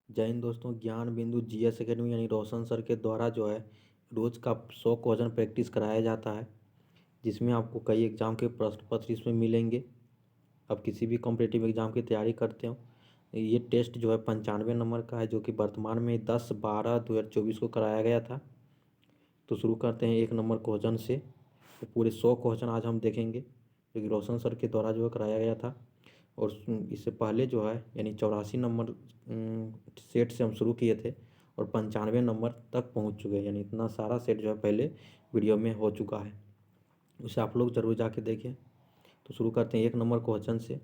जय हिंद दोस्तों। ज्ञान बिंदु जीएस एकेडमी यानी रोशन सर के द्वारा जो है रोज़ का 100 क्वेश्चन प्रैक्टिस कराया जाता है, जिसमें आपको कई एग्ज़ाम के प्रश्न पत्र इसमें मिलेंगे। अब किसी भी कॉम्पिटिटिव एग्ज़ाम की तैयारी करते हो, ये टेस्ट जो है 95 नंबर का है, जो कि वर्तमान में 10/12/2024 को कराया गया था। तो शुरू करते हैं 1 नंबर क्वेश्चन से। तो पूरे 100 क्वेश्चन आज हम देखेंगे, जो कि रोशन सर के द्वारा जो है कराया गया था। और इससे पहले जो है यानी 84 नंबर सेट से हम शुरू किए थे और 95 नंबर तक पहुंच चुके हैं, यानी इतना सारा सेट जो है पहले वीडियो में हो चुका है। उसे आप लोग ज़रूर जाके देखें। तो शुरू करते हैं 1 नंबर क्वेश्चन से।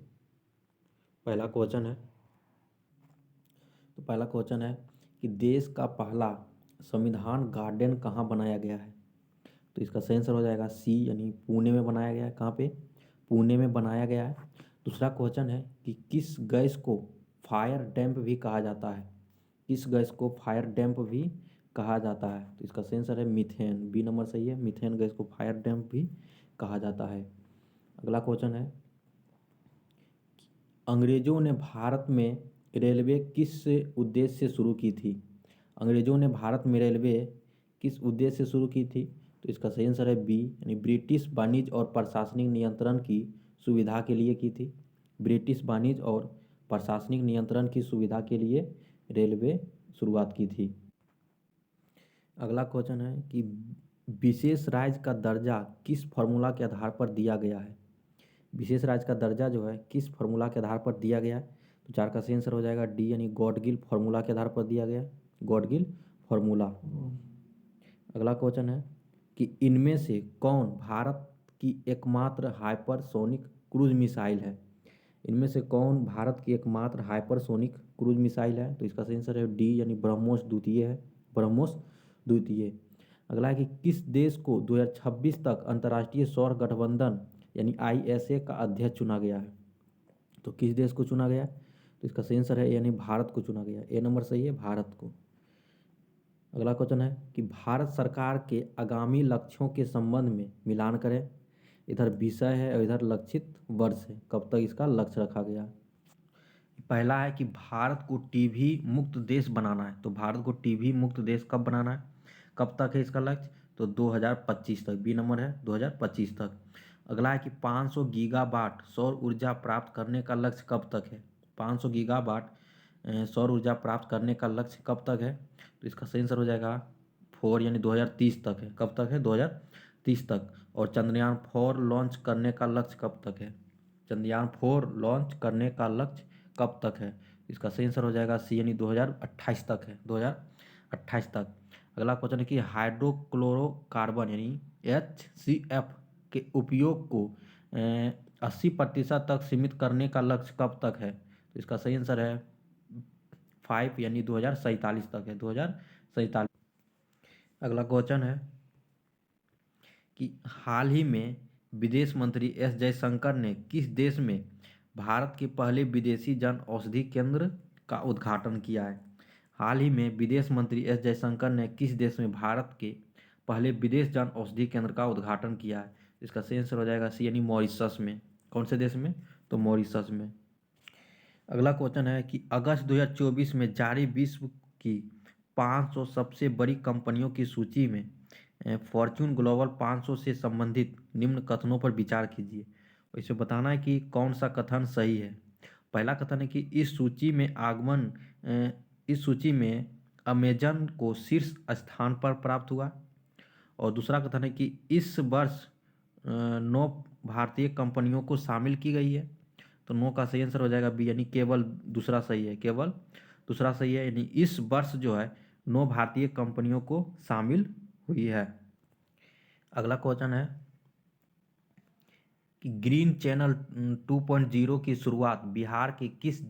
पहला क्वेश्चन है पहला क्वेश्चन है कि देश का पहला संविधान गार्डन कहाँ बनाया गया है। तो इसका सही आंसर हो जाएगा सी, यानी पुणे में बनाया गया है। कहाँ पे? पुणे में बनाया गया है। दूसरा क्वेश्चन है कि किस गैस को फायर डैम्प भी कहा जाता है। किस गैस को फायर डैम्प भी कहा जाता है। तो इसका सही आंसर है मीथेन। बी नंबर सही है, मीथेन गैस को फायर डैम्प भी कहा जाता है। अगला क्वेश्चन है, अंग्रेजों ने भारत में रेलवे किस उद्देश्य से शुरू की थी। अंग्रेजों ने भारत में रेलवे किस उद्देश्य से शुरू की थी। तो इसका सही आंसर है बी, यानी ब्रिटिश वाणिज्य और प्रशासनिक नियंत्रण की सुविधा के लिए की थी। ब्रिटिश वाणिज्य और प्रशासनिक नियंत्रण की सुविधा के लिए रेलवे शुरुआत की थी। अगला क्वेश्चन है कि विशेष राज्य का दर्जा किस फॉर्मूला के आधार पर दिया गया है। विशेष राज्य का दर्जा जो है किस फॉर्मूला के आधार पर दिया गया है। तो 4 का सही आंसर हो जाएगा डी, यानी गॉडगिल फॉर्मूला के आधार पर दिया गया है। गॉडगिल फॉर्मूला। अगला क्वेश्चन है कि इनमें से कौन भारत की एकमात्र हाइपरसोनिक क्रूज मिसाइल है। इनमें से कौन भारत की एकमात्र हाइपरसोनिक क्रूज मिसाइल है। तो इसका सही आंसर है डी, यानी ब्रह्मोस द्वितीय है। ब्रह्मोस द्वितीय। अगला है कि किस देश को 2026 तक अंतर्राष्ट्रीय सौर गठबंधन यानी आईएसए का अध्यक्ष चुना गया है। तो किस देश को चुना गया। तो इसका सही आंसर है यानी भारत को चुना गया। ए नंबर सही है, भारत को। अगला क्वेश्चन है कि भारत सरकार के आगामी लक्ष्यों के संबंध में मिलान करें। इधर विषय है और इधर लक्षित वर्ष है, कब तक इसका लक्ष्य रखा गया। पहला है कि भारत को टीबी मुक्त देश बनाना है। तो भारत को टीबी मुक्त देश कब बनाना है, कब तक है इसका लक्ष्य। तो 2025 तक। बी नंबर है 2025 तक। अगला है कि 500 गीगावाट सौर ऊर्जा प्राप्त करने का लक्ष्य कब तक है। 500 गीगावाट सौर ऊर्जा प्राप्त करने का लक्ष्य कब तक है। तो इसका सही आंसर हो जाएगा 4, यानी 2030 तक है। कब तक है, 2030 तक। और चंद्रयान 4 लॉन्च करने का लक्ष्य कब तक है। चंद्रयान 4 लॉन्च करने का लक्ष्य कब तक है। इसका सही आंसर हो जाएगा सी, यानी 2028 तक है। 2028 तक। अगला क्वेश्चन है कि हाइड्रोक्लोरोकार्बन यानी HCF के उपयोग को 80% तक सीमित करने का लक्ष्य कब तक है। तो इसका सही आंसर है 5, यानी 2047 तक है। 2047। अगला क्वेश्चन है कि हाल ही में विदेश मंत्री एस जयशंकर ने किस देश में भारत के पहले विदेशी जन औषधि केंद्र का उद्घाटन किया है। हाल ही में विदेश मंत्री एस जयशंकर ने किस देश में भारत के पहले विदेश जन औषधि केंद्र का उद्घाटन किया है। इसका सही आंसर हो जाएगा सी, यानी मॉरिशस में। कौन से देश में, तो मॉरिशस में। अगला क्वेश्चन है कि अगस्त 2024 में जारी विश्व की 500 सबसे बड़ी कंपनियों की सूची में फॉर्च्यून ग्लोबल 500 से संबंधित निम्न कथनों पर विचार कीजिए। और इसे बताना है कि कौन सा कथन सही है। पहला कथन है कि इस सूची में अमेजन को शीर्ष स्थान पर प्राप्त हुआ। और दूसरा कथन है कि इस वर्ष 9 भारतीय कंपनियों को शामिल की गई है। तो 9 का सही आंसर हो जाएगा बी, यानी केवल दूसरा सही है। केवल दूसरा सही है, यानी इस वर्ष जो है 9 भारतीय कंपनियों को शामिल हुई है। अगला क्वेश्चन है कि ग्रीन चैनल 2.0 की शुरुआत बिहार के किस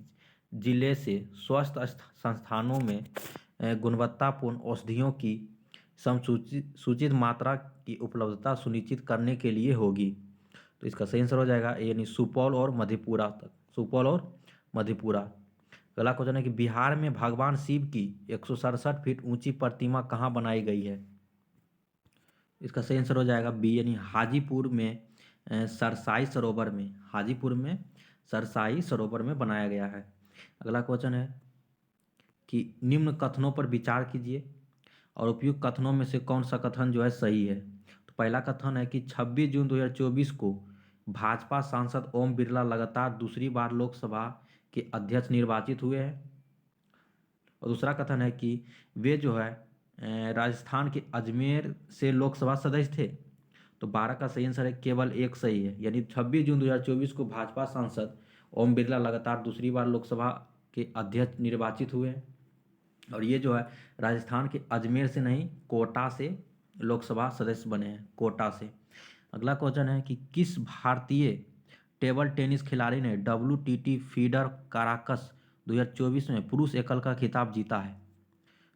जिले से स्वास्थ्य संस्थानों में गुणवत्तापूर्ण औषधियों की सूचित मात्रा की उपलब्धता सुनिश्चित करने के लिए होगी। तो इसका सही आंसर हो जाएगा यानी सुपौल और मधेपुरा तक। सुपौल और मधेपुरा। अगला क्वेश्चन है कि बिहार में भगवान शिव की 167 फीट ऊंची प्रतिमा कहाँ बनाई गई है। इसका सही आंसर हो जाएगा बी, यानी हाजीपुर में सरसाई सरोवर में। हाजीपुर में सरसाई सरोवर में बनाया गया है। अगला क्वेश्चन है कि निम्न कथनों पर विचार कीजिए और उपयुक्त कथनों में से कौन सा कथन जो है सही है। तो पहला कथन है कि 26 जून 2024 को भाजपा सांसद ओम बिरला लगातार दूसरी बार लोकसभा के अध्यक्ष निर्वाचित हुए हैं। और दूसरा कथन है कि वे जो है राजस्थान के अजमेर से लोकसभा सदस्य थे। तो 12 का सही आंसर है केवल एक सही है, यानी 26 जून 2024 को भाजपा सांसद ओम बिरला लगातार दूसरी बार लोकसभा के अध्यक्ष निर्वाचित हुए हैं। और ये जो है राजस्थान के अजमेर से नहीं, कोटा से लोकसभा सदस्य बने हैं, कोटा से। अगला क्वेश्चन है कि किस भारतीय टेबल टेनिस खिलाड़ी ने WTT फीडर काराकस 2024 में पुरुष एकल का खिताब जीता है।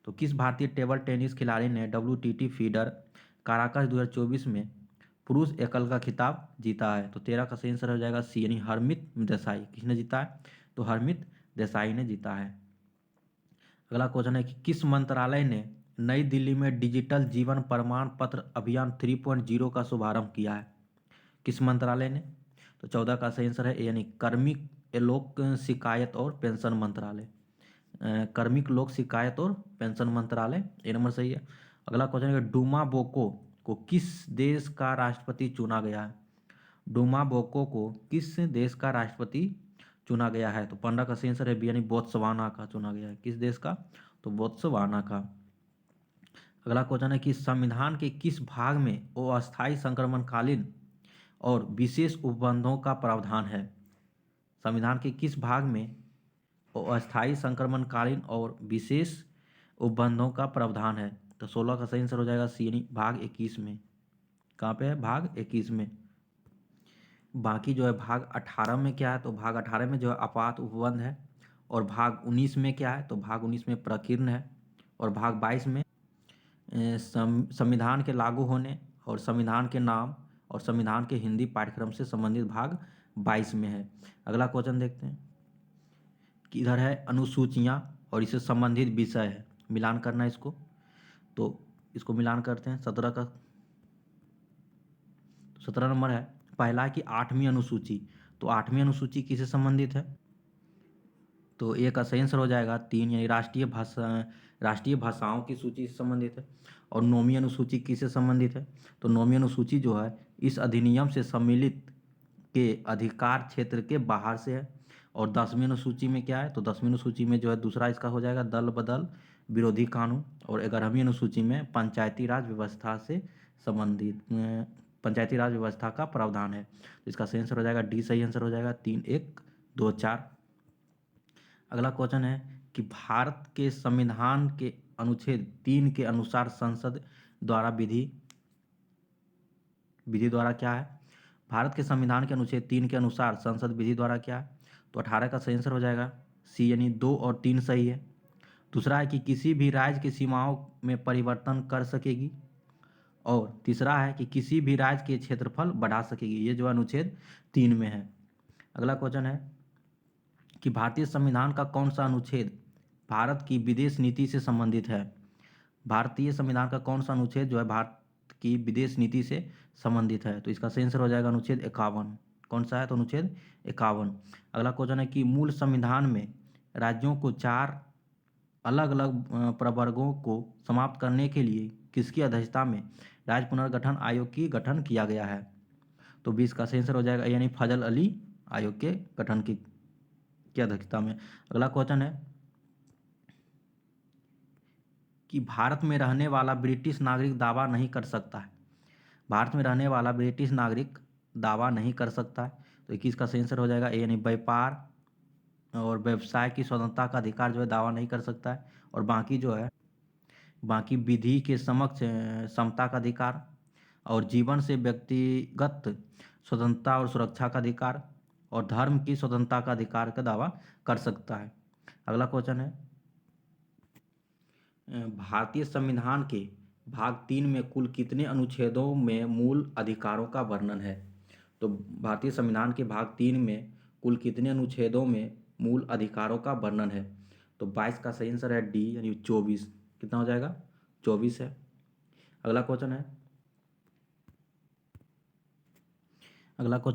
तो किस भारतीय टेबल टेनिस खिलाड़ी ने WTT फीडर काराकस 2024 में पुरुष एकल का खिताब जीता है। तो 13 का सही आंसर हो जाएगा सी, यानी हरमित देसाई। किसने जीता है? तो हरमित देसाई ने जीता है। अगला क्वेश्चन है कि किस मंत्रालय ने नई दिल्ली में डिजिटल जीवन प्रमाण पत्र अभियान 3.0 का शुभारंभ किया है? किस मंत्रालय ने? तो 14 का सही आंसर है यानी कार्मिक लोक शिकायत और पेंशन मंत्रालय। कार्मिक लोक शिकायत और पेंशन मंत्रालय, ये नंबर सही है। अगला क्वेश्चन है डूमा बोको को किस देश का राष्ट्रपति चुना गया है? डूमा बोको को किस देश का राष्ट्रपति चुना गया है? तो 15 का सही आंसर है बी, यानी बोत्सवाना का चुना गया है। किस देश का? तो बोत्सवाना का। अगला क्वेश्चन है कि संविधान के किस भाग में अस्थायी संक्रमणकालीन और विशेष उपबंधों का प्रावधान है? संविधान के किस भाग में अस्थायी संक्रमणकालीन और विशेष उपबंधों का प्रावधान है? तो 16 का सही आंसर हो जाएगा सी, यानी भाग 21 में। कहाँ पे है? भाग 21 में। बाकी जो है भाग 18 में क्या है? तो भाग 18 में जो है आपात उपबंध है। और भाग 19 में क्या है? तो भाग 19 में प्रकीर्णन है। और भाग 22 में संविधान के लागू होने और संविधान के नाम और संविधान के हिंदी पाठ्यक्रम से संबंधित भाग 22 में है। अगला क्वेश्चन देखते हैं कि इधर है अनुसूचियां और इससे संबंधित विषय है, मिलान करना है इसको। तो इसको मिलान करते हैं। 17 नंबर है। पहला है कि 8वीं अनुसूची। तो 8वीं अनुसूची किससे संबंधित है? तो ए का सही आंसर हो जाएगा 3, यानी राष्ट्रीय भाषाओं की सूची से संबंधित है। और 9वीं अनुसूची किससे संबंधित है? तो 9वीं अनुसूची जो है इस अधिनियम से सम्मिलित के अधिकार क्षेत्र के बाहर से है। और 10वीं अनुसूची में क्या है? तो 10वीं अनुसूची में जो है दूसरा इसका हो जाएगा दल बदल विरोधी कानून। और 11वीं अनुसूची में पंचायती राज व्यवस्था से संबंधित पंचायती राज व्यवस्था का प्रावधान है। तो इसका सही आंसर हो जाएगा डी, सही आंसर हो जाएगा 3, 1, 2, 4। अगला क्वेश्चन है कि भारत के संविधान के अनुच्छेद 3 के अनुसार संसद द्वारा विधि द्वारा क्या है? भारत के संविधान के अनुच्छेद 3 के अनुसार संसद विधि द्वारा क्या है? तो 18 का सही आंसर हो जाएगा सी, यानी 2 और 3 सही है। दूसरा है कि किसी भी राज्य की सीमाओं में परिवर्तन कर सकेगी। और तीसरा है कि किसी भी राज्य के क्षेत्रफल बढ़ा सकेगी। ये जो अनुच्छेद 3 में है। अगला क्वेश्चन है कि भारतीय संविधान का कौन सा अनुच्छेद भारत की विदेश नीति से संबंधित है? भारतीय संविधान का कौन सा अनुच्छेद जो है भारत की विदेश नीति से संबंधित है? तो इसका सही आंसर हो जाएगा अनुच्छेद 51। कौन सा है? तो अनुच्छेद 51। अगला क्वेश्चन है कि मूल संविधान में राज्यों को 4 अलग अलग प्रवर्गों को समाप्त करने के लिए किसकी अध्यक्षता में राज्य पुनर्गठन आयोग की गठन किया गया है? तो 20 का सही आंसर हो जाएगा, यानी फजल अली आयोग के गठन की अध्यक्षता में। अगला क्वेश्चन है कि भारत में रहने वाला ब्रिटिश नागरिक दावा नहीं कर सकता है। भारत में रहने वाला ब्रिटिश नागरिक दावा नहीं कर सकता है। तो 21 का सही आंसर हो जाएगा ए, यानी व्यापार और व्यवसाय की स्वतंत्रता का अधिकार जो है दावा नहीं कर सकता है। और बाकी जो है बाकी विधि के समक्ष समता का अधिकार और जीवन से व्यक्तिगत स्वतंत्रता और सुरक्षा का अधिकार और धर्म की स्वतंत्रता का अधिकार का दावा कर सकता है। अगला क्वेश्चन है भारतीय संविधान के भाग 3 में कुल कितने अनुच्छेदों में मूल अधिकारों का वर्णन है? तो भारतीय संविधान के भाग 3 में कुल कितने अनुच्छेदों में मूल अधिकारों का वर्णन है? तो 22 का सही आंसर है डी, यानी 24। कितना हो जाएगा? 24 है। अगला क्वेश्चन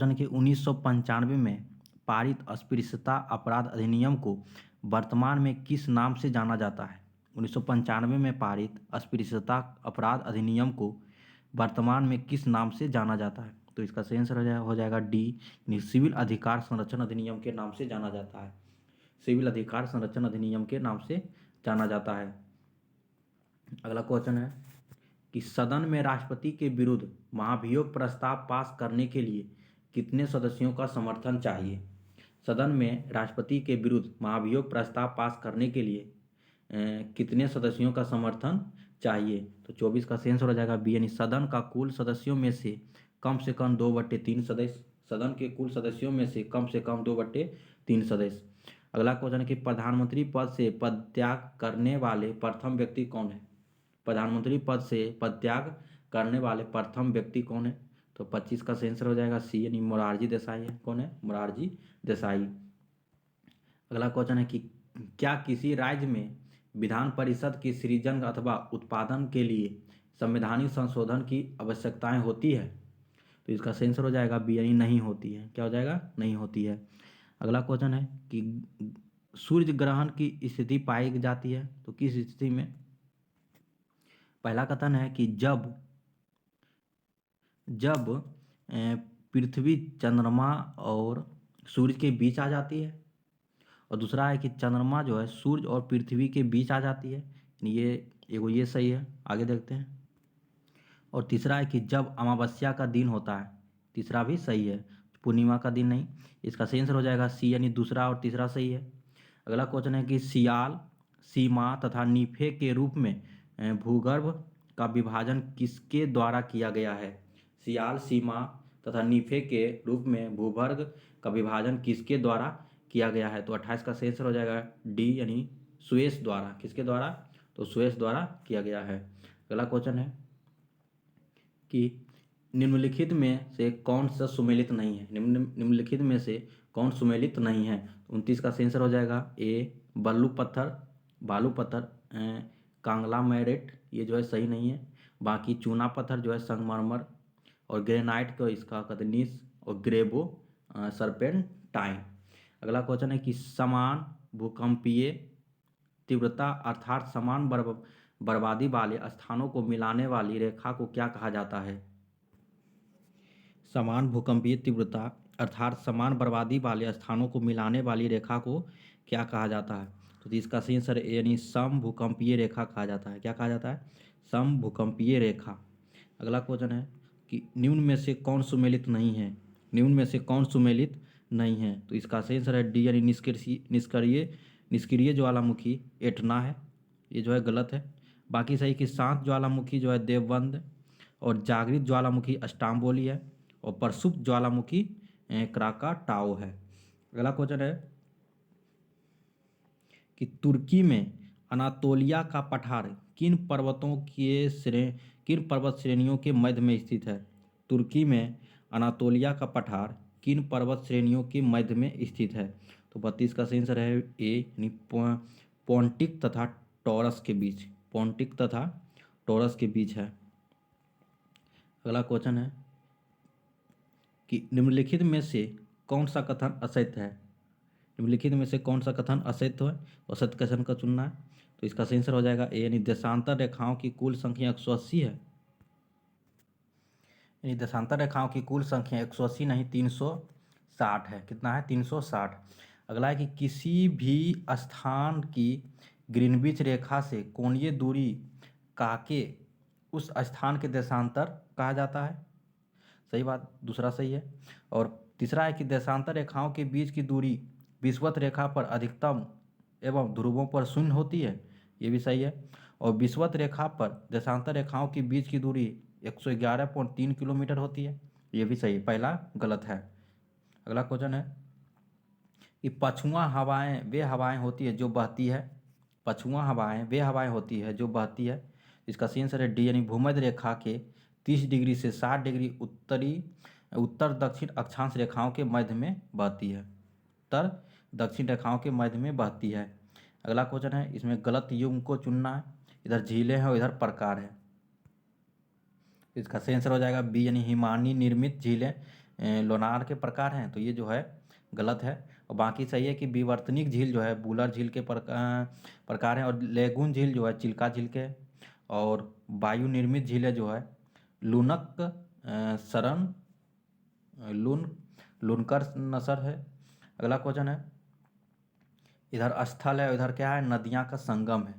है कि 1995 में पारित अस्पृश्यता अपराध अधिनियम को वर्तमान में किस नाम से जाना जाता है? 1995 में पारित अस्पृश्यता अपराध अधिनियम को वर्तमान में किस नाम से जाना जाता है? तो इसका सही आंसर हो जाएगा डी, सिविल अधिकार संरक्षण अधिनियम के नाम से जाना जाता है। सिविल अधिकार संरक्षण अधिनियम के नाम से जाना जाता है। अगला क्वेश्चन है कि सदन में राष्ट्रपति के विरुद्ध महाभियोग प्रस्ताव पास करने के लिए कितने सदस्यों का समर्थन चाहिए? सदन में राष्ट्रपति के विरुद्ध महाभियोग प्रस्ताव पास करने के लिए कितने सदस्यों का समर्थन चाहिए? तो 24 का सही आंसर हो जाएगा बी, यानी सदन का कुल सदस्यों में से कम 2/3 सदस्य। सदन के कुल सदस्यों में से कम 2/3 सदस्य। अगला क्वेश्चन है कि प्रधानमंत्री पद से पदत्याग करने वाले प्रथम व्यक्ति कौन है? प्रधानमंत्री पद से पदत्याग करने वाले प्रथम व्यक्ति कौन है? तो 25 का सही आंसर हो जाएगा सी, यानी मोरारजी देसाई है। कौन है? मोरारजी देसाई। अगला क्वेश्चन है कि क्या किसी राज्य में विधान परिषद की सृजन अथवा उत्पादन के लिए संवैधानिक संशोधन की आवश्यकताएं होती है? तो इसका सही आंसर हो जाएगा बी, यानी नहीं होती है। क्या हो जाएगा? नहीं होती है। अगला क्वेश्चन है कि सूर्य ग्रहण की स्थिति पाई जाती है, तो किस स्थिति में? पहला कथन है कि जब जब पृथ्वी चंद्रमा और सूर्य के बीच आ जाती है, और दूसरा है कि चंद्रमा जो है सूर्य और पृथ्वी के बीच आ जाती है। ये सही है। आगे देखते हैं। और तीसरा है कि जब अमावस्या का दिन होता है। तीसरा भी सही है, पूर्णिमा का दिन नहीं। इसका सही आंसर हो जाएगा सी, यानी दूसरा और तीसरा सही है। अगला क्वेश्चन है कि सियाल, सीमा तथा नीफे के रूप में भूगर्भ का विभाजन किसके द्वारा किया गया है? सियाल, सीमा तथा नीफे के रूप में भूगर्भ का विभाजन किसके द्वारा किया गया है? तो 28 का सही आंसर हो जाएगा डी, यानी सुएस द्वारा। किसके द्वारा? तो सुएस द्वारा किया गया है। अगला क्वेश्चन है कि निम्नलिखित में से कौन सा सुमेलित नहीं है? निम्नलिखित में से कौन सुमेलित नहीं है? 29 का सही आंसर हो जाएगा ए, बालू पत्थर कांगलामेरेट, ये जो है सही नहीं है। बाकी चूना पत्थर जो है संगमरमर, और ग्रेनाइट को इसका कदनीस, और ग्रेबो सर्पेंटाइन। अगला क्वेश्चन है कि समान भूकंपीय तीव्रता अर्थात समान बर्बादी वाले स्थानों को मिलाने वाली रेखा को क्या कहा जाता है? समान भूकंपीय तीव्रता अर्थात समान बर्बादी वाले स्थानों को मिलाने वाली रेखा को क्या कहा जाता है? तो इसका सही आंसर यानी समभूकंपीय रेखा कहा जाता है। क्या कहा जाता है? समभूकंपीय रेखा। अगला क्वेश्चन है कि निम्न में से कौन सुमेलित नहीं है? निम्न में से कौन सुमेलित नहीं है? तो इसका सही आंसर है डी, यानी निष्क्रिय ज्वालामुखी एटना है। ये जो है गलत है। बाकी सही कि शांत ज्वालामुखी जो है देवबंद, और जागृत ज्वालामुखी अस्टाम्बोली है, और प्रसुप्त ज्वालामुखी क्राकाटाओ है। अगला क्वेश्चन है कि तुर्की में अनातोलिया का पठार किन पर्वत श्रेणियों के मध्य में स्थित है? तुर्की में अनातोलिया का पठार किन पर्वत श्रेणियों के मध्य में स्थित है? तो 32 का सही आंसर है ए, यानी पोंटिक तथा टॉरस के बीच। पोंटिक तथा टॉरस के बीच है। अगला क्वेश्चन है कि निम्नलिखित में से कौन सा कथन असत्य है? निम्नलिखित में से कौन सा कथन असत्य है? असत्य कथन का चुनना है। तो इसका सही आंसर हो जाएगा ए, यानी देशांतर रेखाओं की कुल संख्या 180 है। यानी देशांतर रेखाओं की कुल संख्या 180 नहीं 360 है। कितना है? 360। अगला है कि किसी भी स्थान की ग्रीनविच रेखा से कोणीय दूरी काके उस स्थान के देशांतर कहा जाता है। सही बात, दूसरा सही है। और तीसरा है कि देशांतर रेखाओं के बीच की दूरी विषुवत रेखा पर अधिकतम एवं ध्रुवों पर शून्य होती है। ये भी सही है। और विषुवत रेखा पर देशांतर रेखाओं के बीच की दूरी 111.3 किलोमीटर होती है। ये भी सही, पहला गलत है। अगला क्वेश्चन है कि पछुआ हवाएं वे हवाएं होती है जो बहती है। पछुआ हवाएं वे हवाएं होती है जो बहती है। इसका सही आंसर है डी, यानी भूमध्य रेखा के 30 डिग्री से 60 डिग्री उत्तर दक्षिण अक्षांश रेखाओं के मध्य में बहती है। उत्तर दक्षिण रेखाओं के मध्य में बहती है। अगला क्वेश्चन है, इसमें गलत युग्म को चुनना है। इधर झीलें हैं और इधर प्रकार है। इसका सही आंसर हो जाएगा बी, यानी हिमानी निर्मित झीलें लोनार के प्रकार हैं। तो ये जो है गलत है। और बाकी सही है कि विवर्तनिक झील जो है बूलर झील के प्रकार हैं, और लेगून झील जो है चिल्का झील के, और वायु निर्मित झीलें जो है लूनक सरन लून लूनकर नसर है। अगला क्वेश्चन है, इधर स्थल है, इधर क्या है, नदियां का संगम है।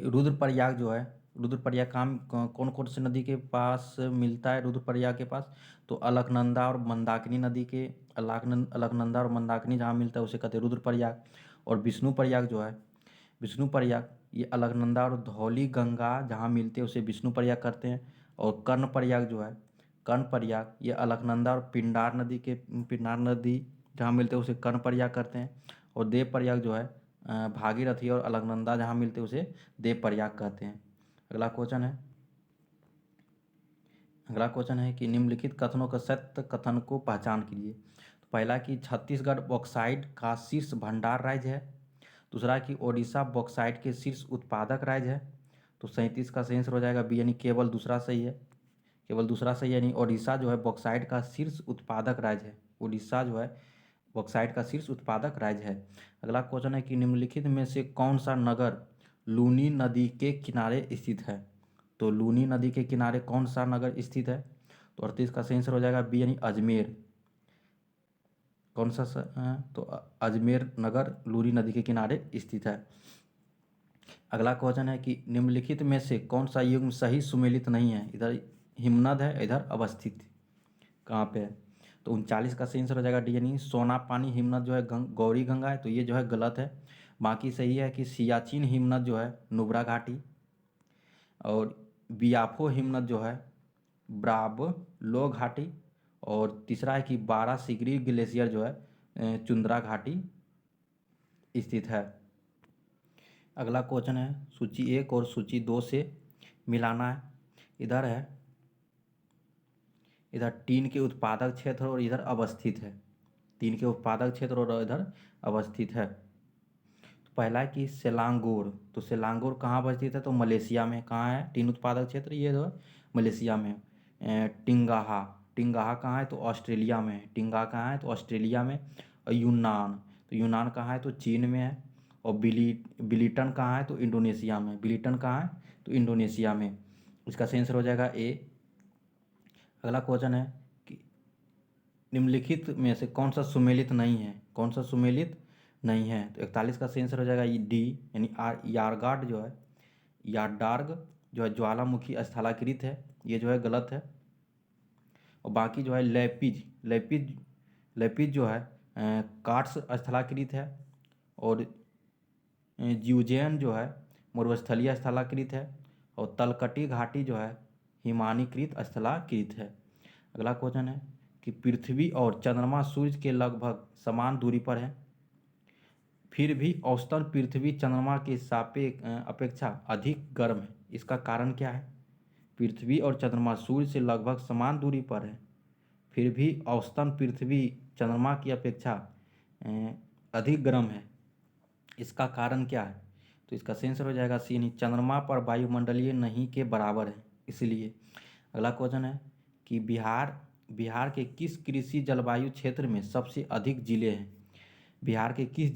रुद्रप्रयाग जो है, रुद्रप्रयाग कौन कौन सी नदी के पास मिलता है? रुद्रप्रयाग के पास तो अलकनंदा और मंदाकिनी नदी के, अलकनंदा और मंदाकिनी जहाँ मिलता है उसे कहते हैं रुद्रप्रयाग। और विष्णुप्रयाग जो है, विष्णुप्रयाग ये अलकनंदा और धौली गंगा जहाँ मिलते हैं उसे विष्णुप्रयाग करते हैं। और कर्णप्रयाग जो है, कर्णप्रयाग ये अलकनंदा और पिंडार नदी जहाँ मिलते हैं उसे कर्णप्रयाग करते हैं। और देवप्रयाग जो है भागीरथी और अलकनंदा जहाँ मिलते हैं उसे देवप्रयाग कहते हैं। अगला क्वेश्चन है, अगला क्वेश्चन है कि निम्नलिखित कथनों का सत्य कथन को पहचान कीजिए। तो पहला कि छत्तीसगढ़ बॉक्साइट का शीर्ष भंडार राज्य है। दूसरा कि ओडिशा बॉक्साइट के शीर्ष उत्पादक राज्य है। तो 37 का सही आंसर हो जाएगा बी, यानी केवल दूसरा सही है, केवल दूसरा सही है, यानी ओडिशा जो है बॉक्साइट का शीर्ष उत्पादक राज्य है। उड़ीसा जो है बॉक्साइट का शीर्ष उत्पादक राज्य है। अगला क्वेश्चन है कि निम्नलिखित में से कौन सा नगर लूनी नदी के किनारे स्थित है? तो लूनी नदी के किनारे कौन सा नगर स्थित है? तो 38 का सही आंसर हो जाएगा बी, यानी अजमेर। कौन सा तो अजमेर नगर लूनी नदी के किनारे स्थित है। अगला क्वेश्चन है कि निम्नलिखित में से कौन सा युग्म सही सुमेलित नहीं है? इधर हिमनद है, इधर अवस्थित कहाँ पे है? तो 39 का सही आंसर हो जाएगा डी, यानी सोना पानी हिमनद जो है गौरी गंगा है, तो ये जो है गलत है। बाकी सही है कि सियाचिन हिमनद जो है नुब्रा घाटी, और बियाफो हिमनद जो है ब्राब लो घाटी, और तीसरा है कि बारह सिगरी ग्लेशियर जो है चुंद्रा घाटी स्थित है। अगला क्वेश्चन है सूची 1 और सूची 2 से मिलाना है। इधर है, इधर टीन के उत्पादक क्षेत्र और इधर अवस्थित है, टीन के उत्पादक क्षेत्र और इधर अवस्थित है। तो पहला है कि सेलांगोर, तो सेलांगोर कहाँ अवस्थित है? तो मलेशिया में। कहाँ है टीन उत्पादक क्षेत्र? ये जो है मलेशिया में। टिंगाहा, टिंगाहा कहाँ है? तो ऑस्ट्रेलिया में है। टिंगाहा कहाँ है? तो ऑस्ट्रेलिया में। और यूनान, तो यूनान कहाँ है? तो चीन में है। और बिलीटन कहाँ है? तो इंडोनेशिया में। बिलीटन कहाँ है? तो इंडोनेशिया में। इसका सही आंसर हो जाएगा ए। अगला क्वेश्चन है कि निम्नलिखित में से कौन सा सुमेलित नहीं है? कौन सा सुमेलित नहीं है? तो 41 का सही आंसर हो जाएगा डी, यानी यारगाड जो है, यारडार्ग जो है ज्वालामुखी स्थलाकृत है, ये जो है गलत है। और बाकी जो है लेपिज लेपिज लेपिज जो है कार्ड्स स्थलाकृत है। और ज्यूजेन जो है मरुस्थलीय स्थलाकृत है। और तलकटी घाटी जो है हिमानीकृत स्थलाकृत है। अगला क्वेश्चन है कि पृथ्वी और चंद्रमा सूर्य के लगभग समान दूरी पर है, फिर भी औसतन पृथ्वी चंद्रमा के अपेक्षा अधिक गर्म है, इसका कारण क्या है? पृथ्वी और चंद्रमा सूर्य से लगभग समान दूरी पर है, फिर भी औसतन पृथ्वी चंद्रमा की अपेक्षा अधिक गर्म है, इसका कारण क्या है? तो इसका सही आंसर हो जाएगा सी, यानी चंद्रमा पर वायुमंडलीय नहीं के बराबर है इसलिए। अगला क्वेश्चन है कि बिहार के किस कृषि जलवायु क्षेत्र में सबसे अधिक जिले हैं? बिहार के किस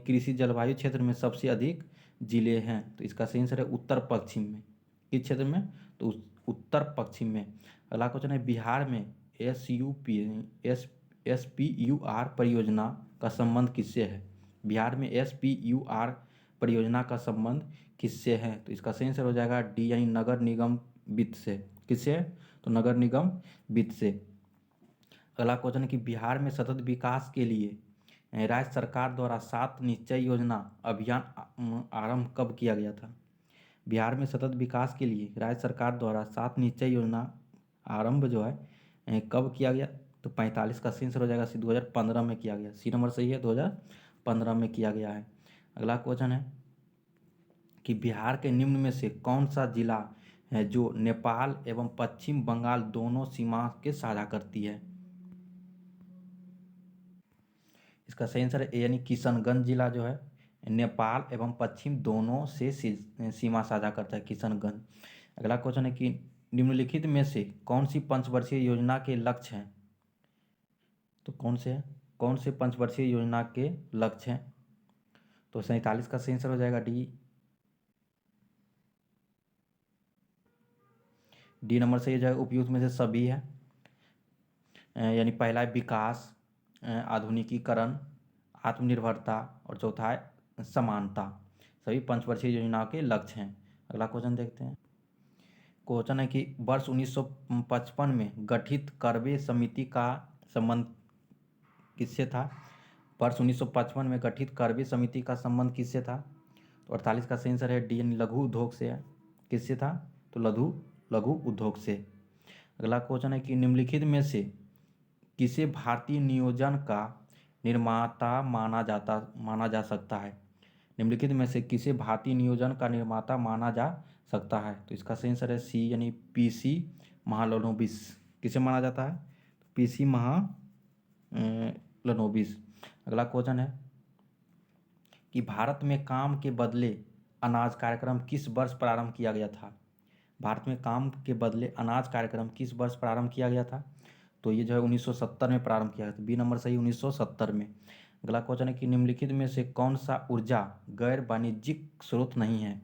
कृषि जलवायु क्षेत्र में सबसे अधिक जिले हैं? तो इसका सही आंसर है उत्तर पश्चिम में। किस क्षेत्र में? तो उत्तर पश्चिम में। अगला क्वेश्चन है बिहार में SPUR परियोजना का संबंध किससे है? बिहार में SPUR परियोजना का संबंध किससे है? तो इसका सही आंसर हो जाएगा डी, यानी नगर निगम वित्त से। किससे? तो नगर निगम वित्त से। अगला क्वेश्चन है कि बिहार में सतत विकास के लिए राज्य सरकार द्वारा 7 निश्चय योजना अभियान आरंभ कब किया गया था? बिहार में सतत विकास के लिए राज्य सरकार द्वारा 7 निश्चय योजना आरंभ जो है कब किया गया? तो 45 का सही आंसर हो जाएगा सी, 2015 में किया गया। सी नंबर सही है, 2015 में किया गया है। अगला क्वेश्चन है कि बिहार के निम्न में से कौन सा जिला है जो नेपाल एवं पश्चिम बंगाल दोनों सीमा के साझा करती है? इसका सही आंसर है ए, यानी किशनगंज जिला जो है नेपाल एवं पश्चिम दोनों से सीमा साझा करता है, किशनगंज। अगला क्वेश्चन है कि निम्नलिखित में से कौन सी पंचवर्षीय योजना के लक्ष्य हैं? तो कौन से पंचवर्षीय योजना के लक्ष्य हैं? तो 47 का सही आंसर हो जाएगा डी नंबर सही हो जाएगा। उपयुक्त में से सभी है, यानी पहला है विकास, आधुनिकीकरण, आत्मनिर्भरता, और चौथा है समानता। सभी पंचवर्षीय योजनाओं के लक्ष्य हैं। अगला क्वेश्चन देखते हैं। क्वेश्चन है कि वर्ष 1955 में गठित करवे समिति का संबंध किससे था? वर्ष 1955 में गठित करवे समिति का संबंध किससे था? तो 48 का सही आंसर है डी, यानी लघु उद्योग से है। किससे था? तो लघु उद्योग से। अगला क्वेश्चन है कि निम्नलिखित में से किसे भारतीय नियोजन का निर्माता माना जा सकता है? निम्नलिखित में से किसे भारतीय नियोजन का निर्माता माना जा सकता है? तो इसका सही आंसर है सी, यानी पीसी महालनोबिस। किसे माना जाता है? पीसी महालनोबिस। अगला क्वेश्चन है कि भारत में काम के बदले अनाज कार्यक्रम किस वर्ष प्रारंभ किया गया था? भारत में काम के बदले अनाज कार्यक्रम किस वर्ष प्रारंभ किया गया था? तो ये जो है 1970 में प्रारंभ किया गया था। बी नंबर सही, 1970 में। अगला क्वेश्चन है कि निम्नलिखित में से कौन सा ऊर्जा गैर वाणिज्यिक स्रोत नहीं है?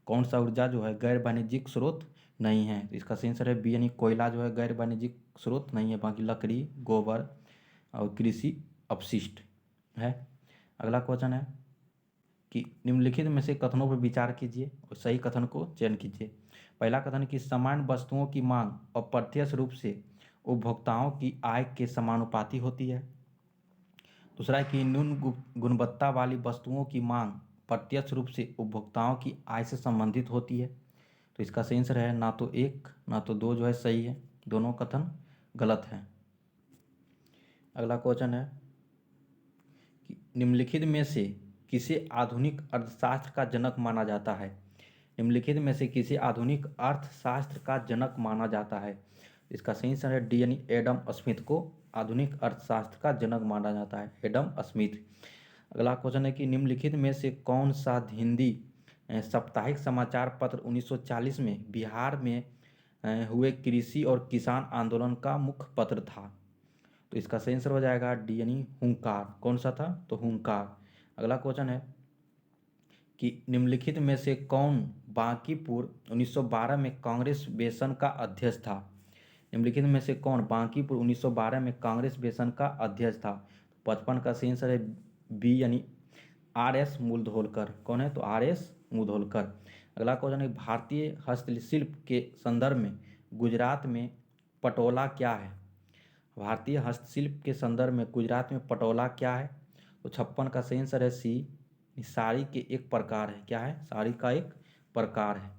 कौन सा ऊर्जा जो है गैर वाणिज्यिक स्रोत नहीं है? तो इसका सही आंसर है बी, यानी कोयला जो है गैर वाणिज्यिक स्रोत नहीं है। बाकी लकड़ी, गोबर और कृषि अपशिष्ट है। अगला क्वेश्चन है कि निम्नलिखित में से कथनों पर विचार कीजिए और सही कथन को चयन कीजिए। पहला कथन कि सामान्य वस्तुओं की मांग अप्रत्यक्ष रूप से उपभोक्ताओं की आय के समानुपाती होती है। दूसरा है कि निम्न गुणवत्ता वाली वस्तुओं की मांग प्रत्यक्ष रूप से उपभोक्ताओं की आय से संबंधित होती है। तो इसका सही आंसर है ना तो एक ना तो दो जो है सही है, दोनों कथन गलत है। अगला क्वेश्चन है कि निम्नलिखित में से किसे आधुनिक अर्थशास्त्र का जनक माना जाता है? निम्नलिखित में से किसे आधुनिक अर्थशास्त्र का जनक माना जाता है? इसका सही आंसर है डी, यानी एडम स्मिथ को आधुनिक अर्थशास्त्र का जनक माना जाता है, एडम स्मिथ। अगला क्वेश्चन है कि निम्नलिखित में से कौन सा हिंदी साप्ताहिक समाचार पत्र 1940 में बिहार में हुए कृषि और किसान आंदोलन का मुख्य पत्र था? तो इसका सही आंसर हो जाएगा डी, यानी हुंकार। कौन सा था? तो हुंकार। अगला क्वेश्चन है कि निम्नलिखित में से कौन बांकीपुर 1912 में कांग्रेस बेसन का अध्यक्ष था? निम्नलिखित में से कौन बांकीपुर 1912 में कांग्रेस बेसन का अध्यक्ष था? 55 का सही आंसर है बी, यानी आर.एस. मूलधोलकर। कौन है? तो आर.एस. मूलधोलकर। अगला क्वेश्चन है भारतीय हस्तशिल्प के संदर्भ में गुजरात में पटोला क्या है? भारतीय हस्तशिल्प के संदर्भ में गुजरात में पटोला क्या है? तो 56 का सही आंसर है सी, साड़ी के एक प्रकार है। क्या है? साड़ी का एक प्रकार है।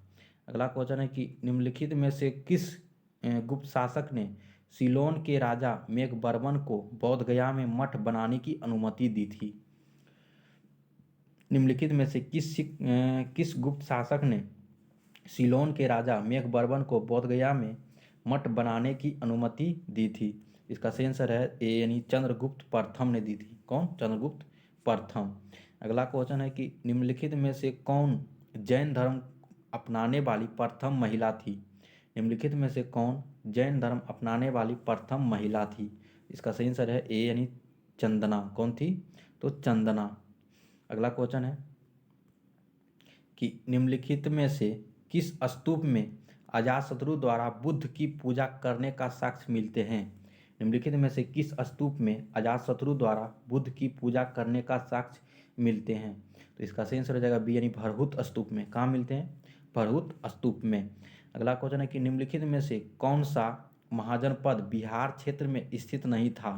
अगला क्वेश्चन है कि निम्नलिखित में से किस गुप्त शासक ने सीलोन के राजा मेघवर्मन को बोध गया में मठ बनाने की अनुमति दी थी? निम्नलिखित में से किस गुप्त शासक ने सीलोन के राजा मेघवर्मन को बोध गया में मठ बनाने की अनुमति दी थी? इसका सही आंसर है ए, यानी चंद्रगुप्त प्रथम ने दी थी। कौन? चंद्रगुप्त प्रथम। अगला क्वेश्चन है कि निम्नलिखित में से कौन जैन धर्म अपनाने वाली प्रथम महिला थी? निम्नलिखित में से कौन जैन धर्म अपनाने वाली प्रथम महिला थी? इसका सही आंसर है ए, यानी चंदना। कौन थी? तो चंदना। अगला क्वेश्चन है कि निम्नलिखित में से किस स्तूप में अजातशत्रु द्वारा बुद्ध की पूजा करने का साक्ष्य मिलते हैं? निम्नलिखित में से किस स्तूप में अजातशत्रु द्वारा बुद्ध की पूजा करने का साक्ष्य मिलते हैं? तो इसका सही आंसर हो जाएगा बी, यानी भरहुत स्तूप में। कहाँ मिलते हैं? भरहुत स्तूप में। अगला क्वेश्चन है कि निम्नलिखित में से कौन सा महाजनपद बिहार क्षेत्र में स्थित नहीं था?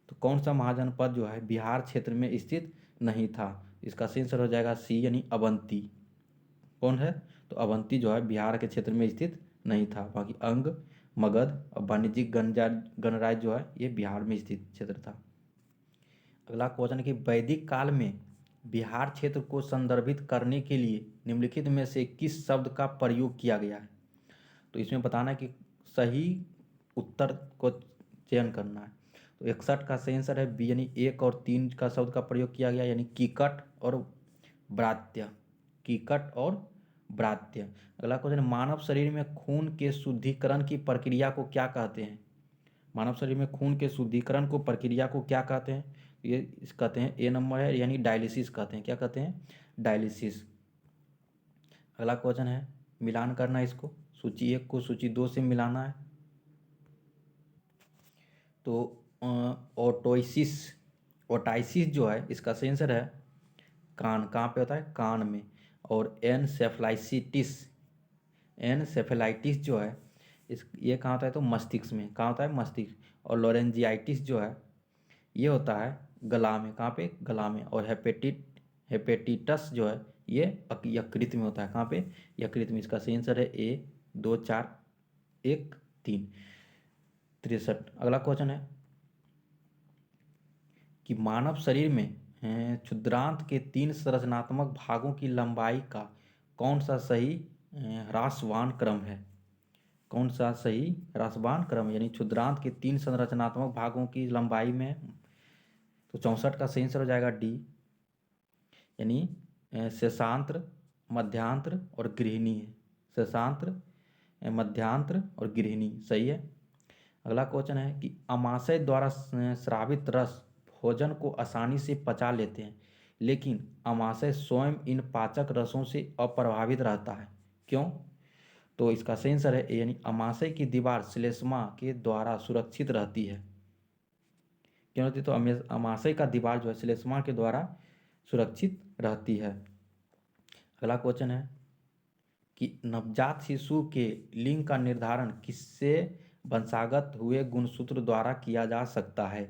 तो कौन सा महाजनपद जो है बिहार क्षेत्र में स्थित नहीं था? इसका सही आंसर हो जाएगा सी, यानी अवंती। कौन है? तो अवंती जो है बिहार के क्षेत्र में स्थित नहीं था। बाकी अंग, मगध और वाणिज्यिक गणराज्य जो है ये बिहार में स्थित क्षेत्र था। अगला क्वेश्चन है कि वैदिक काल में बिहार क्षेत्र को संदर्भित करने के लिए निम्नलिखित में से किस शब्द का प्रयोग किया गया है? तो इसमें बताना है कि सही उत्तर को चयन करना है। तो 61 का सही आंसर है बी, यानी 1 और 3 का शब्द का प्रयोग किया गया, यानी कीकट और ब्रात्य। कीकट और ब्रात्य। अगला क्वेश्चन, मानव शरीर में खून के शुद्धिकरण की प्रक्रिया को क्या कहते हैं? मानव शरीर में खून के शुद्धिकरण को प्रक्रिया को क्या कहते हैं? ये कहते हैं ए नंबर है, यानी डायलिसिस कहते हैं। क्या कहते हैं? डायलिसिस। अगला क्वेश्चन है, मिलान करना है इसको, सूची 1 को सूची 2 से मिलाना है। तो ओटोइसिस, ओटाइसिस जो है इसका सही आंसर है कान। कहाँ पे होता है? कान में। और एनसेफेलाइटिस जो है ये कहाँ होता है? तो मस्तिष्क में। कहाँ होता है? मस्तिष्क। और लोरेंजियाइटिस जो है ये होता है गला में। कहाँ पे? गला में। और हेपेटिटस जो है ये यकृत में होता है। कहाँ पे? यकृत में। इसका सही आंसर है ए 2 4 1 3 63। अगला क्वेश्चन है कि मानव शरीर में क्षुद्रांत के 3 संरचनात्मक भागों की लंबाई का कौन सा सही ह्रासवान क्रम है? कौन सा सही ह्रासवान क्रम, यानी क्षुद्रांत के 3 संरचनात्मक भागों की लंबाई में? तो 64 का सही आंसर हो जाएगा डी, यानी शेषांत्र, मध्यांत्र और गृहिणी है। शेषांत्र, मध्यांत्र और गृहिणी सही है। अगला क्वेश्चन है कि अमाशय द्वारा स्रावित रस भोजन को आसानी से पचा लेते हैं, लेकिन अमाशय स्वयं इन पाचक रसों से अप्रभावित रहता है, क्यों? तो इसका सही आंसर है यानी अमाशय की दीवार श्लेष्मा के द्वारा सुरक्षित रहती है। क्यों रहती? तो अमाशय का दीवार जो है श्लेष्मा के द्वारा सुरक्षित रहती है। अगला क्वेश्चन है कि नवजात शिशु के लिंग का निर्धारण किससे वंशागत हुए गुणसूत्र द्वारा किया जा सकता है?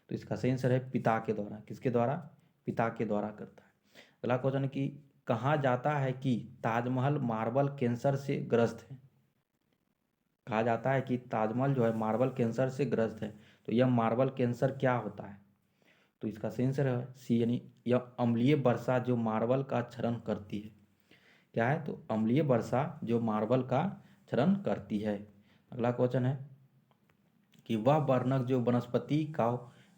तो इसका सही आंसर है पिता के द्वारा। किसके द्वारा? पिता के द्वारा करता है। अगला क्वेश्चन है कि कहा जाता है कि ताजमहल मार्बल कैंसर से ग्रस्त है? कहा जाता है कि ताजमहल जो है मार्बल कैंसर से ग्रस्त है, तो यह मार्बल कैंसर क्या होता है? तो इसका सही आंसर है सी, यानी यह अम्लीय वर्षा जो मार्बल का क्षरण करती है। क्या है? तो अम्लीय वर्षा जो मार्बल का क्षरण करती है। अगला क्वेश्चन है कि वह वर्णक जो वनस्पति का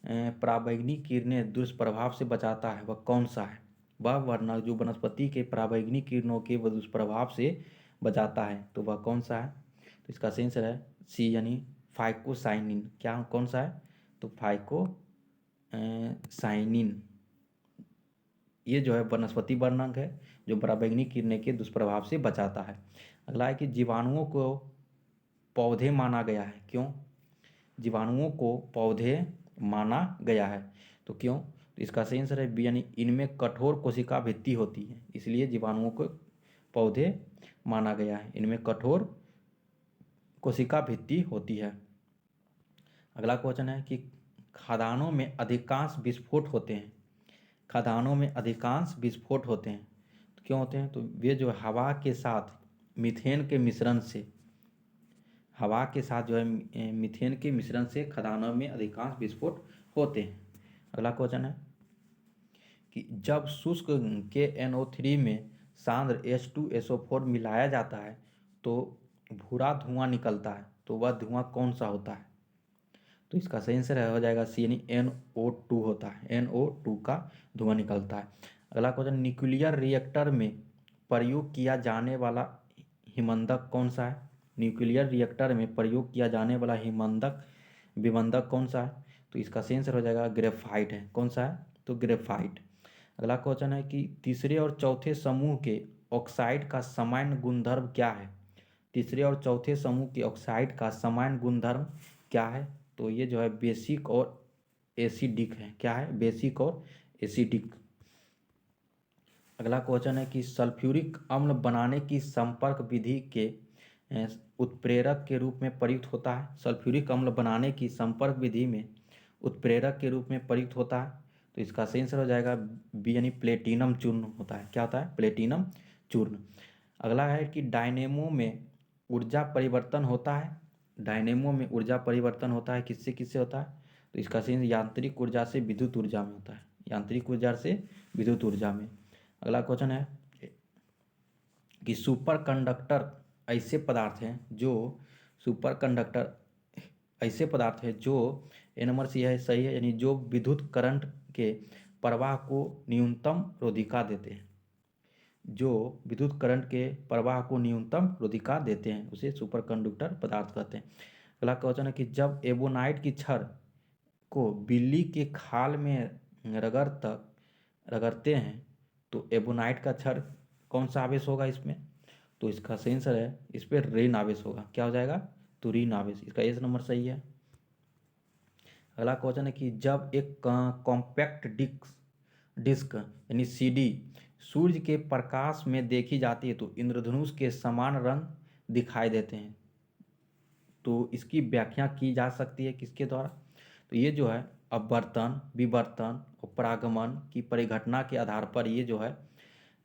पराबैंगनी किरणें दुष्प्रभाव से बचाता है वह कौन सा है? वह वर्णक जो वनस्पति के पराबैंगनी किरणों के दुष्प्रभाव से बचाता है, तो वह कौन सा है? तो इसका सही आंसर है सी, यानी फाइकोसाइनिन। क्या कौन सा है? तो फाइकोसाइनिन। ये जो है वनस्पति वर्णक है जो पराबैंगनी किरणें के दुष्प्रभाव से बचाता है। अगला है कि जीवाणुओं को पौधे माना गया है, क्यों? जीवाणुओं को पौधे माना गया है, तो क्यों? तो इसका सही आंसर है बी, यानी इनमें कठोर कोशिका भित्ति होती है, इसलिए जीवाणुओं को पौधे माना गया है। इनमें कठोर कोशिका भित्ति होती है। अगला क्वेश्चन है कि खदानों में अधिकांश विस्फोट होते हैं। खदानों में अधिकांश विस्फोट होते हैं, तो क्यों होते हैं? तो वे जो हवा के साथ मीथेन के मिश्रण से, हवा के साथ जो है मीथेन के मिश्रण से खदानों में अधिकांश विस्फोट होते हैं। अगला क्वेश्चन है कि जब शुष्क KNO3 में सांद्र H2SO4 मिलाया जाता है तो भूरा धुआं निकलता है, तो वह धुआं कौन सा होता है? तो इसका सही आंसर हो जाएगा सी, यानी NO2 होता है। NO2 का धुआं निकलता है। अगला क्वेश्चन, न्यूक्लियर रिएक्टर में प्रयोग किया जाने वाला हिमंदक कौन सा है? न्यूक्लियर रिएक्टर में प्रयोग किया जाने वाला विमंदक कौन सा है? तो इसका सही आंसर हो जाएगा ग्रेफाइट है। कौन सा है? तो ग्रेफाइट। अगला क्वेश्चन है कि तीसरे और चौथे समूह के ऑक्साइड का सामान्य गुणधर्म क्या है? तीसरे और चौथे समूह के ऑक्साइड का सामान्य गुणधर्म क्या है? तो ये जो है बेसिक और एसिडिक है। क्या है? बेसिक और एसिडिक। अगला क्वेश्चन है कि सल्फ्यूरिक अम्ल बनाने की संपर्क विधि के उत्प्रेरक के रूप में प्रयुक्त होता है। सल्फ्यूरिक अम्ल बनाने की संपर्क विधि में उत्प्रेरक के रूप में प्रयुक्त होता है, तो इसका सही आंसर हो जाएगा बी, यानी प्लेटिनम चूर्ण होता है। क्या होता है? प्लेटिनम चूर्ण। अगला है कि डायनेमो में ऊर्जा परिवर्तन होता है। डायनेमो में ऊर्जा परिवर्तन होता है, किससे किससे होता है? तो इसका सही यांत्रिक ऊर्जा से विद्युत ऊर्जा में होता है। यांत्रिक ऊर्जा से विद्युत ऊर्जा में। अगला क्वेश्चन है कि सुपर कंडक्टर ऐसे पदार्थ हैं जो सुपर कंडक्टर ऐसे पदार्थ है जो ए नंबर सी है सही है, यानी जो विद्युत करंट के प्रवाह को न्यूनतम रोधिका देते हैं। जो विद्युत करंट के प्रवाह को न्यूनतम रोधिका देते हैं उसे सुपर कंडक्टर पदार्थ कहते हैं। अगला क्वेश्चन है कि जब एबोनाइट की छड़ को बिल्ली के खाल में रगड़ते हैं तो एबोनाइट का छड़ कौन सा आवेश होगा इसमें? तो इसका सही आंसर है इस पर ऋण आवेश होगा। क्या हो जाएगा? तो ऋण आवेश। इसका एस नंबर सही है। अगला क्वेश्चन है कि जब एक कॉम्पैक्ट डिस्क यानी सीडी सूर्य के प्रकाश में देखी जाती है तो इंद्रधनुष के समान रंग दिखाई देते हैं। तो इसकी व्याख्या की जा सकती है किसके द्वारा? तो ये जो है अपवर्तन, विवर्तन और परागमन की परिघटना के आधार पर ये जो है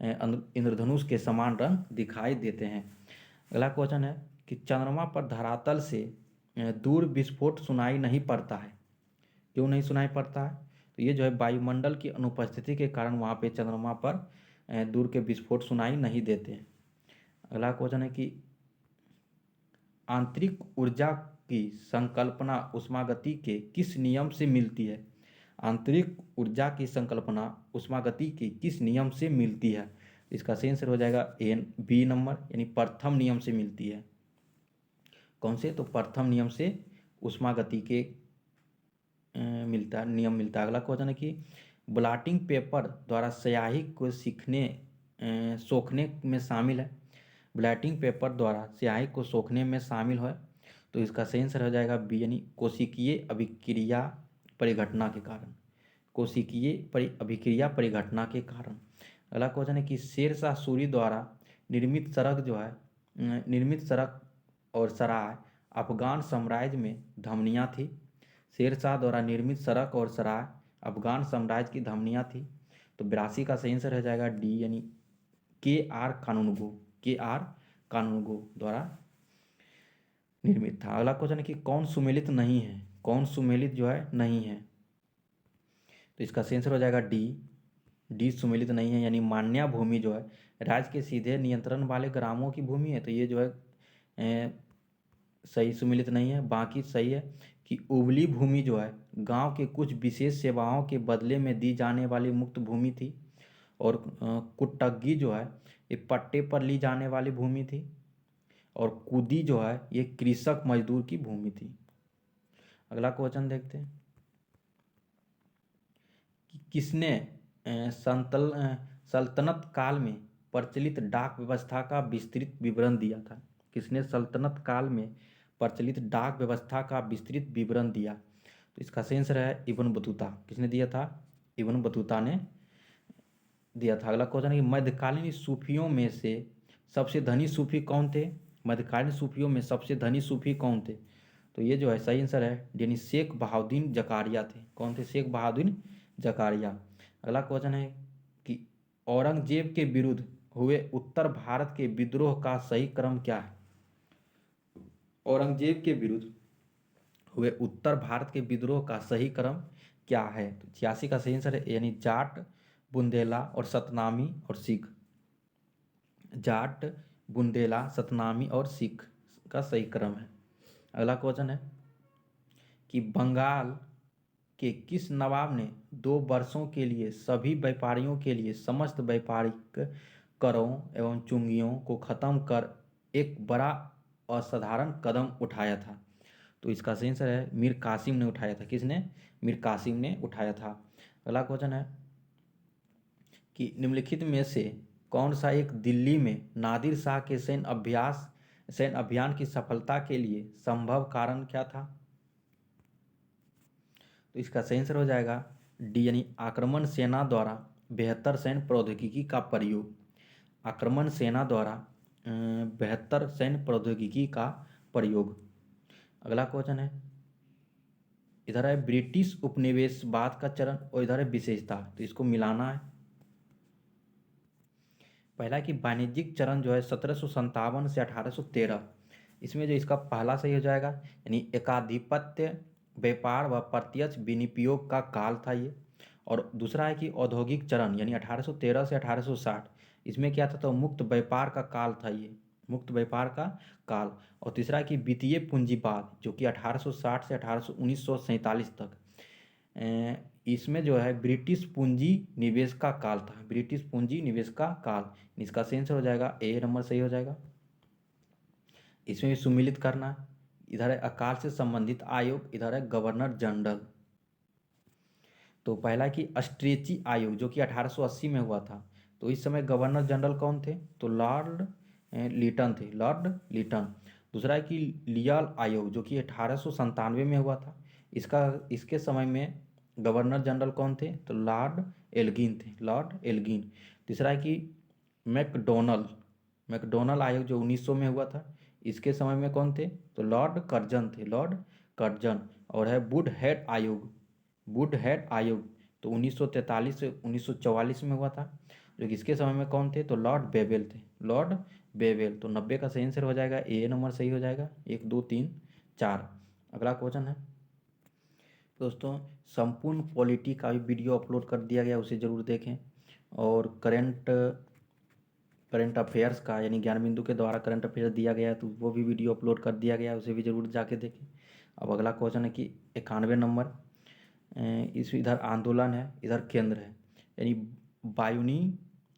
इंद्रधनुष के समान रंग दिखाई देते हैं। अगला क्वेश्चन है कि चंद्रमा पर धरातल से दूर विस्फोट सुनाई नहीं पड़ता है। क्यों नहीं सुनाई पड़ता है? तो ये जो है वायुमंडल की अनुपस्थिति के कारण वहाँ पे चंद्रमा पर दूर के विस्फोट सुनाई नहीं देते हैं। अगला क्वेश्चन है कि आंतरिक ऊर्जा की संकल्पना ऊष्मागति के किस नियम से मिलती है? आंतरिक ऊर्जा की संकल्पना ऊष्मागति के किस नियम से मिलती है? इसका सही आंसर हो जाएगा एन बी नंबर, यानी प्रथम नियम से मिलती है। कौन से? तो प्रथम नियम से ऊष्मागति के नियम मिलता है। अगला क्वेश्चन है कि ब्लॉटिंग पेपर द्वारा स्याही को सोखने में शामिल है। ब्लॉटिंग पेपर द्वारा स्याही को सोखने में शामिल है तो इसका सही आंसर हो जाएगा बी, यानी कोशिकीय अभिक्रिया परिघटना के कारण। कोशिकीय अभिक्रिया परिघटना के कारण। अगला क्वेश्चन है कि शेरशाह सूरी द्वारा निर्मित सड़क और सराय अफगान साम्राज्य में धमनियाँ थी। शेरशाह द्वारा निर्मित सड़क और सराय अफगान साम्राज्य की धमनियाँ थी। तो 82 का सही आंसर हो जाएगा डी, यानी के आर कानूनगो द्वारा निर्मित था। अगला क्वेश्चन है कि कौन सुमेलित नहीं है? कौन सुमेलित जो है नहीं है? तो इसका सही आंसर हो जाएगा डी सुमेलित नहीं है, यानी मान्या भूमि जो है राज्य के सीधे नियंत्रण वाले ग्रामों की भूमि है। तो ये जो है सही सुमेलित नहीं है। बाकी सही है कि उबली भूमि जो है गांव के कुछ विशेष सेवाओं के बदले में दी जाने वाली मुक्त भूमि थी। और कुट्टगी जो है ये पट्टे पर ली जाने वाली भूमि थी। और कुदी जो है ये कृषक मजदूर की भूमि थी। अगला क्वेश्चन देखते हैं कि किसने सल्तनत काल में प्रचलित डाक व्यवस्था का विस्तृत विवरण दिया था? किसने सल्तनत काल में प्रचलित डाक व्यवस्था का विस्तृत विवरण दिया? तो इसका सही आंसर है इब्न बतूता। किसने दिया था? इब्न बतूता ने दिया था। अगला क्वेश्चन है कि मध्यकालीन सूफियों में से सबसे धनी सूफी कौन थे? मध्यकालीन सूफियों में सबसे धनी सूफी कौन थे? तो ये जो है सही आंसर है यानी शेख बहाउद्दीन जकारिया थे। कौन थे? शेख बहाउद्दीन जकारिया। अगला क्वेश्चन है कि औरंगजेब के विरुद्ध हुए उत्तर भारत के विद्रोह का सही क्रम क्या है? औरंगजेब के विरुद्ध हुए उत्तर भारत के विद्रोह का सही क्रम क्या है? तो 86 का सही आंसर है यानी जाट, बुंदेला और सतनामी और सिख। जाट, बुंदेला, सतनामी और सिख का सही क्रम है। अगला क्वेश्चन है कि बंगाल के किस नवाब ने 2 वर्षों के लिए सभी व्यापारियों के लिए समस्त व्यापारिक करों एवं चुंगियों को खत्म कर एक बड़ा असाधारण कदम उठाया था? तो इसका सही आंसर है मीर कासिम ने उठाया था। किसने? मीर कासिम ने उठाया था। अगला क्वेश्चन है कि निम्नलिखित में से कौन सा एक दिल्ली में नादिर शाह के सैन्य अभियान की सफलता के लिए संभव कारण क्या था? तो इसका सही आंसर हो जाएगा डी, यानी आक्रमण सेना द्वारा बेहतर सैन्य प्रौद्योगिकी का प्रयोग। आक्रमण सेना द्वारा बेहतर सैन्य प्रौद्योगिकी का प्रयोग। अगला क्वेश्चन है, इधर है ब्रिटिश उपनिवेशवाद का चरण और इधर है विशेषता, तो इसको मिलाना है। पहला कि वाणिज्यिक चरण जो है 1757 से 1813, इसमें जो इसका पहला सही हो जाएगा यानी एकाधिपत्य व्यापार व प्रत्यक्ष विनियोग का काल था ये। और दूसरा है कि औद्योगिक चरण यानी 1813 से 1860, इसमें क्या था? तो मुक्त व्यापार का काल था ये, मुक्त व्यापार का काल। और तीसरा है कि वित्तीय पूंजीवाद जो कि 1860 से 1947 तक, इसमें जो है ब्रिटिश पूंजी निवेश का काल था, ब्रिटिश पूंजी निवेश का काल। इसका सही आंसर हो जाएगा ए नंबर सही हो जाएगा। इसमें भी सुमिलित करना है इधर है अकाल से संबंधित आयोग, इधर है गवर्नर जनरल। तो पहला कि अस्ट्रेची आयोग जो कि 1880 में हुआ था। तो इस समय गवर्नर जनरल कौन थे? तो लॉर्ड लिटन थे, लॉर्ड लिटन। दूसरा है कि लियल आयोग जो कि 1897 में हुआ था। इसके समय में गवर्नर जनरल कौन थे? तो लॉर्ड एल्गिन थे, लॉर्ड एल्गिन। तीसरा है कि मैकडोनल मैकडोनल आयोग जो 1900 में हुआ था। इसके समय में कौन थे? तो लॉर्ड कर्जन थे, लॉर्ड कर्जन। और है वुड हेड आयोग, वुड हेड आयोग तो 1943 से 1944 में हुआ था। जो कि इसके समय में कौन थे? तो लॉर्ड बेवेल थे, लॉर्ड बेवेल। तो 90 का सही आंसर हो जाएगा ए नंबर सही हो जाएगा, 1 2 3 4। अगला क्वेश्चन है दोस्तों, संपूर्ण पॉलिटी का भी वीडियो अपलोड कर दिया गया, उसे ज़रूर देखें। और करंट अफेयर्स का यानी ज्ञान बिंदु के द्वारा करंट अफेयर्स दिया गया है, तो वो भी वीडियो अपलोड कर दिया गया है, उसे भी ज़रूर जाके देखें। अब अगला क्वेश्चन है कि 91 नंबर, इस इधर आंदोलन है, इधर केंद्र है। यानी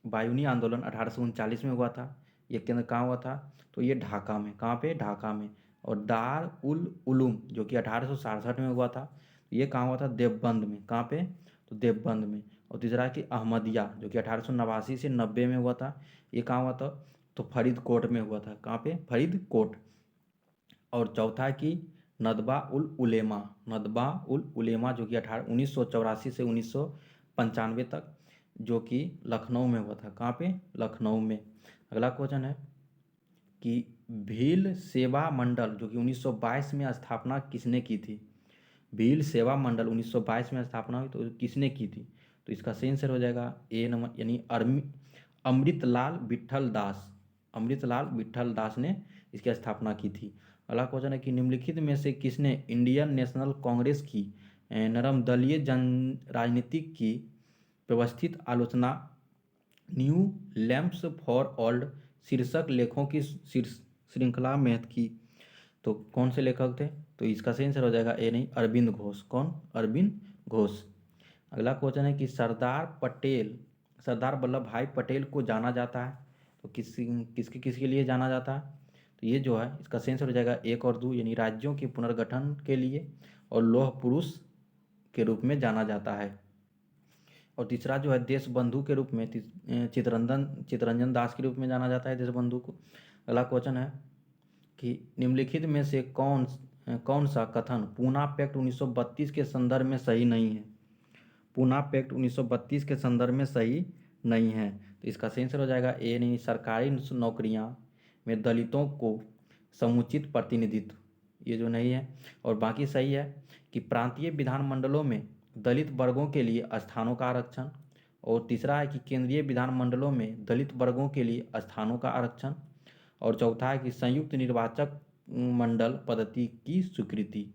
बायूनी आंदोलन 1839 में हुआ था। ये केंद्र कहाँ हुआ था? तो ये ढाका में। कहाँ पे? ढाका में। और दार उल उलूम जो कि 1867 में हुआ था। ये कहाँ हुआ था? देवबंद में। कहाँ पे? तो देवबंद में। और तीसरा है कि अहमदिया जो कि 1889 से 90 में हुआ था। ये कहाँ हुआ था? तो फरीदकोट में हुआ था। कहाँ पे? फरीदकोट। और चौथा है कि नदबा उल उलेमा, नदबा उल उलेमा जो कि 1984 से 1995 तक, जो कि लखनऊ में हुआ था। कहाँ पे? लखनऊ में। अगला क्वेश्चन है कि भील सेवा मंडल जो कि 1922 में स्थापना किसने की थी? भील सेवा मंडल 1922 में स्थापना हुई, तो किसने की थी? तो इसका सही आंसर हो जाएगा ए नंबर यानी अमृतलाल विट्ठल दास, अमृतलाल विट्ठल दास ने इसकी स्थापना की थी। अगला क्वेश्चन है कि निम्नलिखित में से किसने इंडियन नेशनल कांग्रेस की नरम दलीय जन राजनीति की व्यवस्थित आलोचना न्यू लैम्प्स फॉर ओल्ड शीर्षक लेखों की श्रृंखला में की? तो कौन से लेखक थे? तो इसका सही आंसर हो जाएगा ए नहीं, अरविंद घोष। कौन? अरविंद घोष। अगला क्वेश्चन है कि सरदार वल्लभ भाई पटेल को जाना जाता है, तो किसके किसके लिए जाना जाता है? तो ये जो है इसका सही आंसर हो जाएगा 1 और 2 यानी राज्यों के पुनर्गठन के लिए और लौह पुरुष के रूप में जाना जाता है। और तीसरा जो है देश बंधु के रूप में चितरंजन दास के रूप में जाना जाता है देश बंधु को। अगला क्वेश्चन है कि निम्नलिखित में से कौन सा कथन पूना पैक्ट 1932 के संदर्भ में सही नहीं है? पूना पैक्ट 1932 के संदर्भ में सही नहीं है, तो इसका सही आंसर हो जाएगा ए नहीं, सरकारी नौकरियां में दलितों को समुचित प्रतिनिधित्व, ये जो नहीं है। और बाकी सही है कि प्रांतीय विधानमंडलों में दलित वर्गों के लिए स्थानों का आरक्षण। और तीसरा है कि केंद्रीय विधानमंडलों में दलित वर्गों के लिए स्थानों का आरक्षण। और चौथा है कि संयुक्त निर्वाचक मंडल पद्धति की स्वीकृति।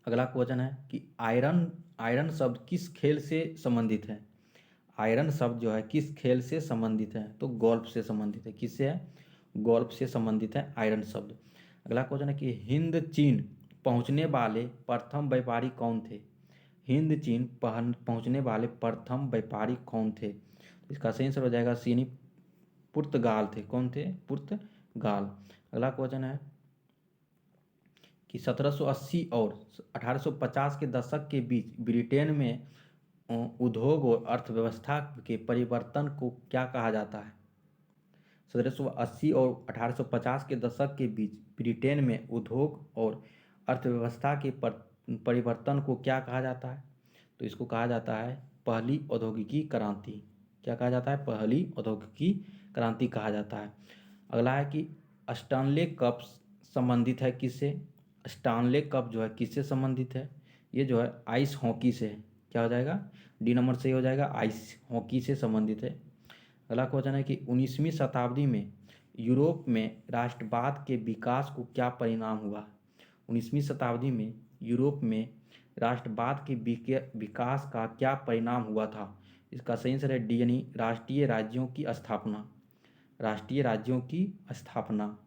अगला क्वेश्चन है कि आयरन शब्द किस खेल से संबंधित है? आयरन शब्द जो है किस खेल से संबंधित है? तो गोल्फ से संबंधित है। किससे है? गोल्फ से संबंधित है आयरन शब्द। अगला क्वेश्चन है कि हिंद चीन पहुंचने वाले प्रथम व्यापारी कौन थे? हिंद चीन पहुंचने वाले प्रथम व्यापारी कौन थे? इसका सही आंसर हो जाएगा सीनी, पुर्तगाल थे। कौन थे? पुर्तगाल। अगला क्वेश्चन है कि 1780 और 1850 के दशक के बीच ब्रिटेन में उद्योग और अर्थव्यवस्था के परिवर्तन को क्या कहा जाता है? 1780 और 1850 के दशक के बीच ब्रिटेन में उद्योग और अर्थव्यवस्था के परिवर्तन को क्या कहा जाता है? तो इसको कहा जाता है पहली औद्योगिकी क्रांति। क्या कहा जाता है? पहली औद्योगिकी क्रांति कहा जाता है। अगला है कि स्टानले कप संबंधित है किससे? स्टानले कप जो है किससे संबंधित है? ये जो है आइस हॉकी से है। क्या हो जाएगा? डी नंबर सही हो जाएगा, आइस हॉकी से संबंधित है। अगला क्वेश्चन है कि 19वीं शताब्दी में यूरोप में राष्ट्रवाद के विकास को क्या परिणाम हुआ? 19वीं शताब्दी में यूरोप में राष्ट्रवाद के विकास का क्या परिणाम हुआ था? इसका सही आंसर है डी यानी राष्ट्रीय राज्यों की स्थापना, राष्ट्रीय राज्यों की स्थापना।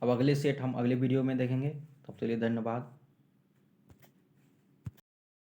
अब अगले सेट हम अगले वीडियो में देखेंगे, तब के लिए धन्यवाद।